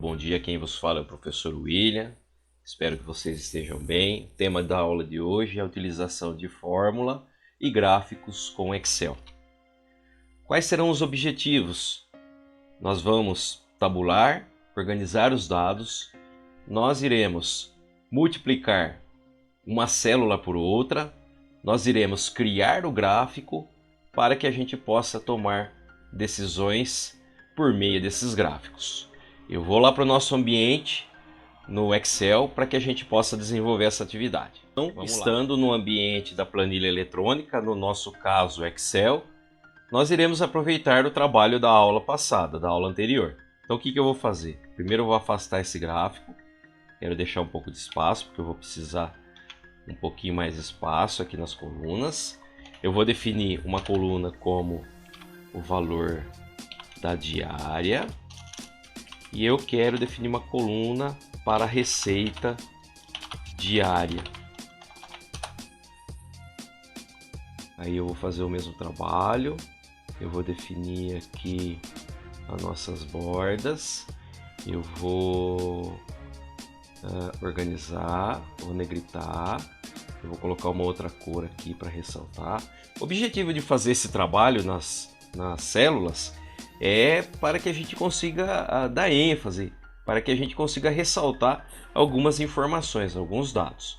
bom dia. Quem vos fala é o professor William. Espero que vocês estejam bem. O tema da aula de hoje é a utilização de fórmula e gráficos com Excel. Quais serão os objetivos? Nós vamos tabular, organizar os dados. Nós iremos multiplicar uma célula por outra. Nós iremos criar o gráfico para que a gente possa tomar decisões por meio desses gráficos. Eu vou lá para o nosso ambiente no Excel para que a gente possa desenvolver essa atividade. Então, estando no ambiente da planilha eletrônica, no nosso caso Excel, nós iremos aproveitar o trabalho da aula passada, da aula anterior. Então o que eu vou fazer? Primeiro eu vou afastar esse gráfico, quero deixar um pouco de espaço, porque eu vou precisar um pouquinho mais de espaço aqui nas colunas. Eu vou definir uma coluna como o valor da diária e eu quero definir uma coluna para a receita diária. Aí eu vou fazer o mesmo trabalho, eu vou definir aqui as nossas bordas, eu vou organizar, vou negritar, eu vou colocar uma outra cor aqui para ressaltar. O objetivo de fazer esse trabalho nas células é para que a gente consiga dar ênfase, para que a gente consiga ressaltar algumas informações, alguns dados.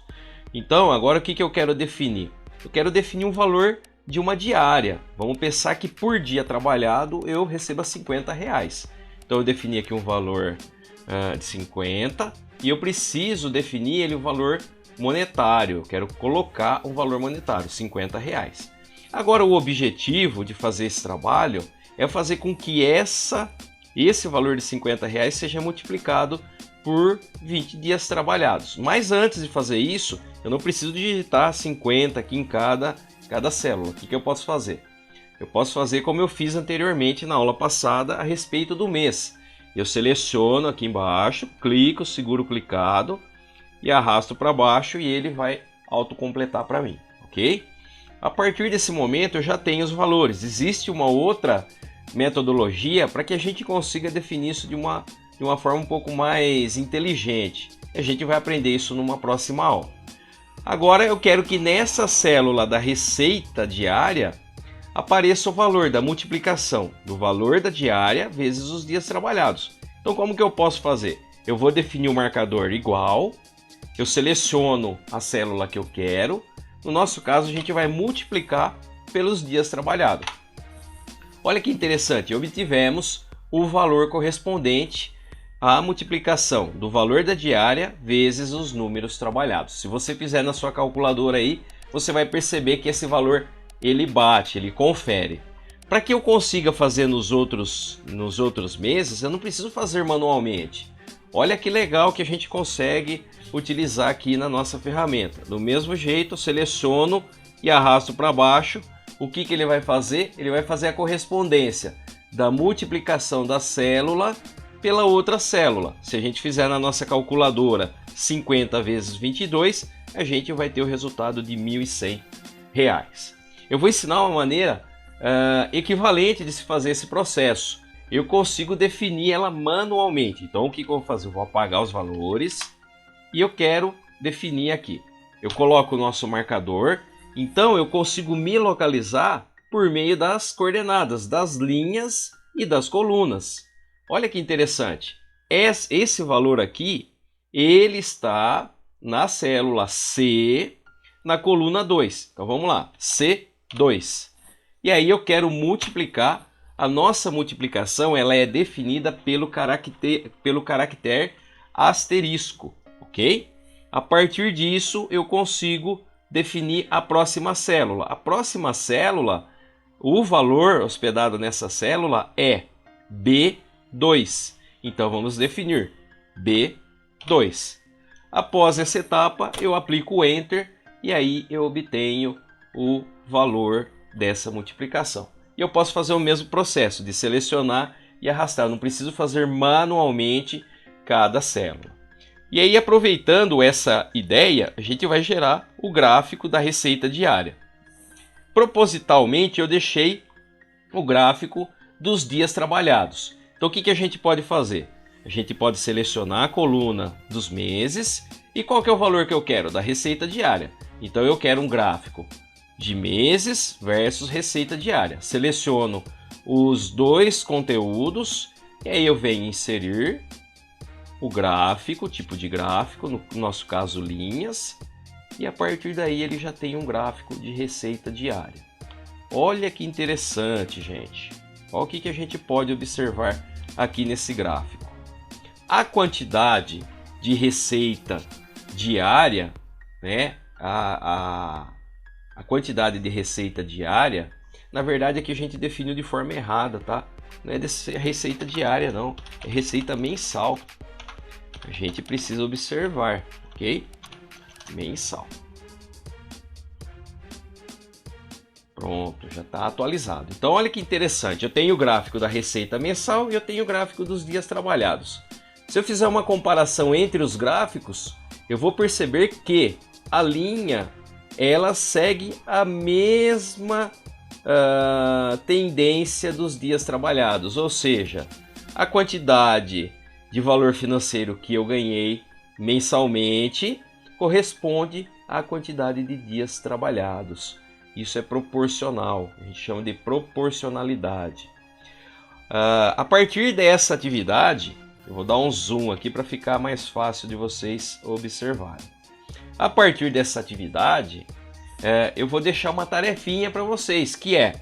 Então, agora o que eu quero definir? Eu quero definir um valor de uma diária. Vamos pensar que por dia trabalhado eu receba R$50. Então eu defini aqui um valor de 50 e eu preciso definir ele o valor monetário. Eu quero colocar um valor monetário, R$50. Agora o objetivo de fazer esse trabalho é fazer com que esse valor de R$50 seja multiplicado por 20 dias trabalhados. Mas antes de fazer isso, eu não preciso digitar 50 aqui em cada célula. O que eu posso fazer? Eu posso fazer como eu fiz anteriormente na aula passada a respeito do mês. Eu seleciono aqui embaixo, clico, seguro clicado e arrasto para baixo e ele vai autocompletar para mim, ok? A partir desse momento eu já tenho os valores. Existe uma outra metodologia para que a gente consiga definir isso de uma forma um pouco mais inteligente. A gente vai aprender isso numa próxima aula. Agora eu quero que nessa célula da receita diária apareça o valor da multiplicação do valor da diária vezes os dias trabalhados. Então como que eu posso fazer? Eu vou definir o marcador igual, eu seleciono a célula que eu quero. No nosso caso a gente vai multiplicar pelos dias trabalhados. Olha que interessante, obtivemos o valor correspondente à multiplicação do valor da diária vezes os números trabalhados. Se você fizer na sua calculadora aí, você vai perceber que esse valor ele bate, ele confere. Para que eu consiga fazer nos outros meses, eu não preciso fazer manualmente. Olha que legal que a gente consegue utilizar aqui na nossa ferramenta. Do mesmo jeito, eu seleciono e arrasto para baixo. O que ele vai fazer? Ele vai fazer a correspondência da multiplicação da célula pela outra célula. Se a gente fizer na nossa calculadora 50 vezes 22, a gente vai ter o resultado de R$1.100. Eu vou ensinar uma maneira equivalente de se fazer esse processo. Eu consigo definir ela manualmente. Então o que eu vou fazer? Eu vou apagar os valores e eu quero definir aqui. Eu coloco o nosso marcador. Então eu consigo me localizar por meio das coordenadas, das linhas e das colunas. Olha que interessante. Esse valor aqui, ele está na célula C, na coluna 2. Então vamos lá, C2. E aí eu quero multiplicar. A nossa multiplicação ela é definida pelo caractere asterisco, ok? A partir disso eu consigo definir a próxima célula. A próxima célula, o valor hospedado nessa célula é B2. Então vamos definir B2. Após essa etapa, eu aplico o Enter e aí eu obtenho o valor dessa multiplicação. E eu posso fazer o mesmo processo de selecionar e arrastar. Eu não preciso fazer manualmente cada célula. E aí, aproveitando essa ideia, a gente vai gerar o gráfico da receita diária. Propositalmente, eu deixei o gráfico dos dias trabalhados. Então, o que a gente pode fazer? a gente pode selecionar a coluna dos meses e qual que é o valor que eu quero? Da receita diária. Então eu quero um gráfico de meses versus receita diária. Seleciono os dois conteúdos e aí eu venho inserir o gráfico, tipo de gráfico, no nosso caso linhas, e a partir daí ele já tem um gráfico de receita diária. Olha que interessante, gente. Olha o que a gente pode observar aqui nesse gráfico. A quantidade de receita diária, né? A quantidade de receita diária, na verdade, aqui a gente definiu de forma errada, tá? Não é receita diária, não. É receita mensal. A gente precisa observar, ok? Mensal. Pronto, já está atualizado. Então, olha que interessante. Eu tenho o gráfico da receita mensal e eu tenho o gráfico dos dias trabalhados. Se eu fizer uma comparação entre os gráficos, eu vou perceber que a linha ela segue a mesma tendência dos dias trabalhados, ou seja, a quantidade de valor financeiro que eu ganhei mensalmente corresponde à quantidade de dias trabalhados. Isso é proporcional, a gente chama de proporcionalidade. A partir dessa atividade, eu vou dar um zoom aqui para ficar mais fácil de vocês observarem. A partir dessa atividade, eu vou deixar uma tarefinha para vocês, que é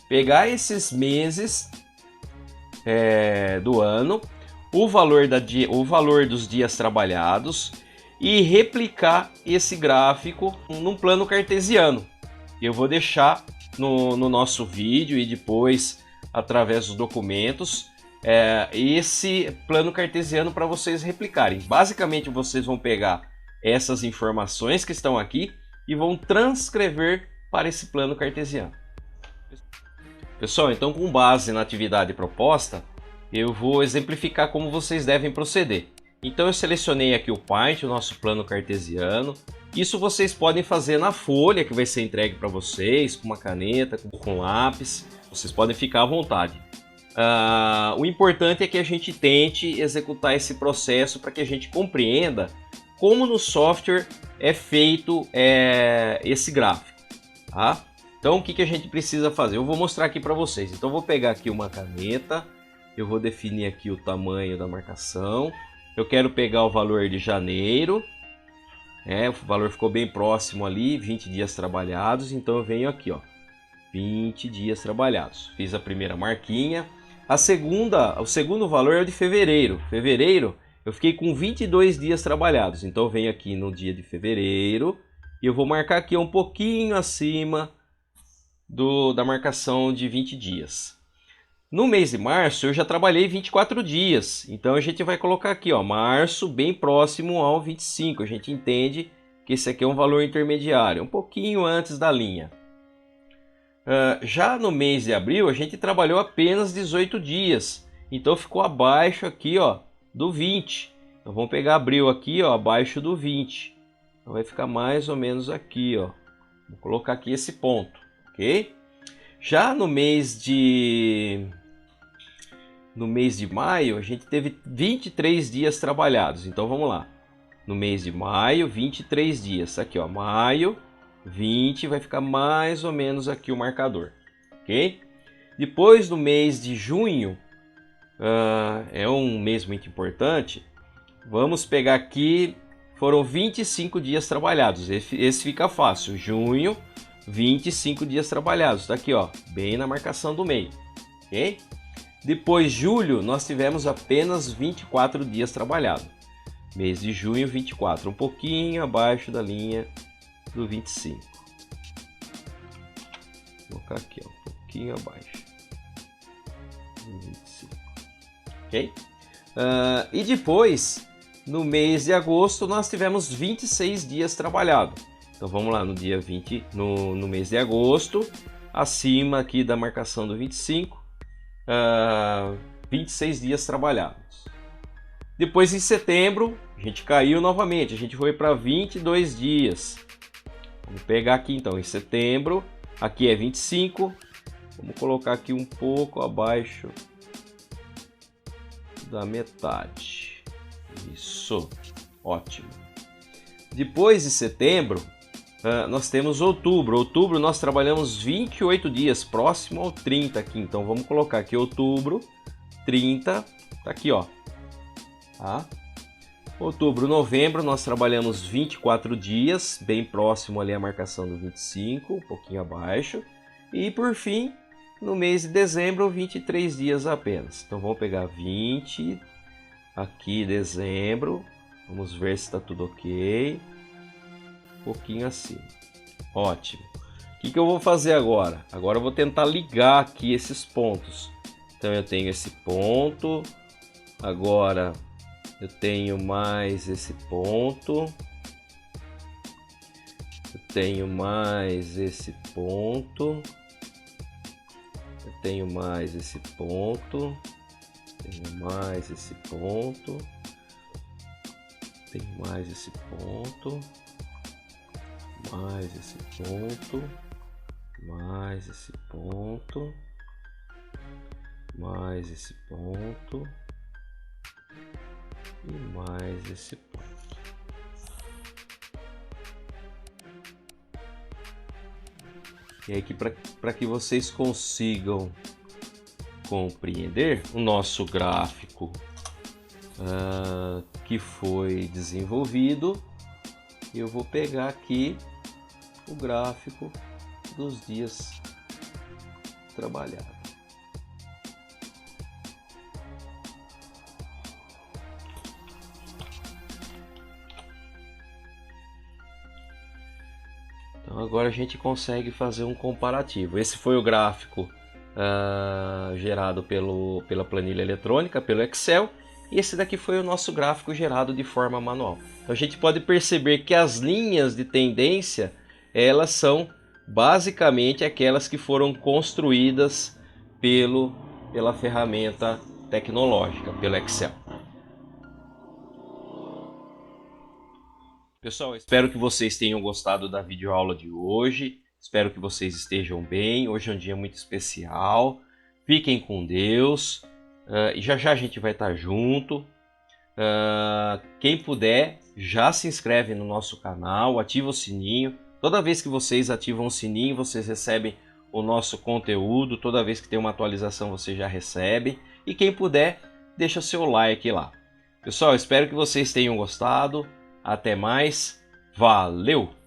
pegar esses meses do ano, o valor dos dias trabalhados e replicar esse gráfico num plano cartesiano. Eu vou deixar no nosso vídeo e depois através dos documentos esse plano cartesiano para vocês replicarem. Basicamente vocês vão pegar essas informações que estão aqui e vão transcrever para esse plano cartesiano. Pessoal, então com base na atividade proposta, eu vou exemplificar como vocês devem proceder. Então eu selecionei aqui o Paint, o nosso plano cartesiano. Isso vocês podem fazer na folha que vai ser entregue para vocês, com uma caneta, com lápis. Vocês podem ficar à vontade. O importante é que a gente tente executar esse processo para que a gente compreenda como no software é feito esse gráfico. Tá? Então o que a gente precisa fazer? Eu vou mostrar aqui para vocês. Então eu vou pegar aqui uma caneta, eu vou definir aqui o tamanho da marcação. Eu quero pegar o valor de janeiro. O valor ficou bem próximo ali, 20 dias trabalhados, então eu venho aqui, ó, 20 dias trabalhados. Fiz a primeira marquinha. O segundo valor é o de fevereiro. Fevereiro, eu fiquei com 22 dias trabalhados, então eu venho aqui no dia de fevereiro e eu vou marcar aqui um pouquinho acima da marcação de 20 dias. No mês de março eu já trabalhei 24 dias, então a gente vai colocar aqui, ó, março bem próximo ao 25. A gente entende que esse aqui é um valor intermediário, um pouquinho antes da linha. Já no mês de abril a gente trabalhou apenas 18 dias, então ficou abaixo aqui, ó, do 20. Então vamos pegar abril aqui, ó, abaixo do 20. Então vai ficar mais ou menos aqui, ó. Vou colocar aqui esse ponto, ok? Já no mês de maio, a gente teve 23 dias trabalhados. Então vamos lá. No mês de maio, 23 dias. Aqui, ó, maio, 20, vai ficar mais ou menos aqui o marcador, ok? Depois do mês de junho, é um mês muito importante. Vamos pegar aqui, foram 25 dias trabalhados. Esse fica fácil. Junho, 25 dias trabalhados. Tá aqui, ó, bem na marcação do meio, ok? Depois, julho, nós tivemos apenas 24 dias trabalhados. Mês de junho, 24, um pouquinho abaixo da linha do 25. Vou colocar aqui, ó, um pouquinho abaixo do 25. Ok? E depois, no mês de agosto, nós tivemos 26 dias trabalhados. Então vamos lá, no dia 20, no mês de agosto, acima aqui da marcação do 25. 26 dias trabalhados. Depois em setembro a gente caiu novamente, a gente foi para 22 dias. Vamos pegar aqui então em setembro, aqui é 25, vamos colocar aqui um pouco abaixo da metade. Isso, ótimo. Depois de setembro, nós temos outubro. Outubro nós trabalhamos 28 dias, próximo ao 30 aqui. Então vamos colocar aqui outubro, 30, tá aqui ó. Tá? Outubro, novembro nós trabalhamos 24 dias, bem próximo ali a marcação do 25, um pouquinho abaixo. E por fim, no mês de dezembro, 23 dias apenas. Então vamos pegar 20 aqui, dezembro. Vamos ver se está tudo ok. Um pouquinho acima. Ótimo. O que eu vou fazer agora? Agora eu vou tentar ligar aqui esses pontos. Então eu tenho esse ponto. Agora eu tenho mais esse ponto. Eu tenho mais esse ponto. Eu tenho mais esse ponto. Tenho mais esse ponto. Tenho mais esse ponto. Mais esse ponto. Mais esse ponto. Mais esse ponto. E mais esse ponto. E aí, para que vocês consigam compreender o nosso gráfico que foi desenvolvido, eu vou pegar aqui o gráfico dos dias trabalhados. Então agora a gente consegue fazer um comparativo. Esse foi o gráfico gerado pela planilha eletrônica, pelo Excel. E esse daqui foi o nosso gráfico gerado de forma manual. Então a gente pode perceber que as linhas de tendência, elas são basicamente aquelas que foram construídas pela ferramenta tecnológica, pelo Excel. Pessoal, espero que vocês tenham gostado da videoaula de hoje. Espero que vocês estejam bem. Hoje é um dia muito especial. Fiquem com Deus. E já já a gente vai estar junto. Quem puder, já se inscreve no nosso canal, ativa o sininho. Toda vez que vocês ativam o sininho, vocês recebem o nosso conteúdo. Toda vez que tem uma atualização, você já recebe. E quem puder, deixa seu like lá. Pessoal, espero que vocês tenham gostado. Até mais. Valeu!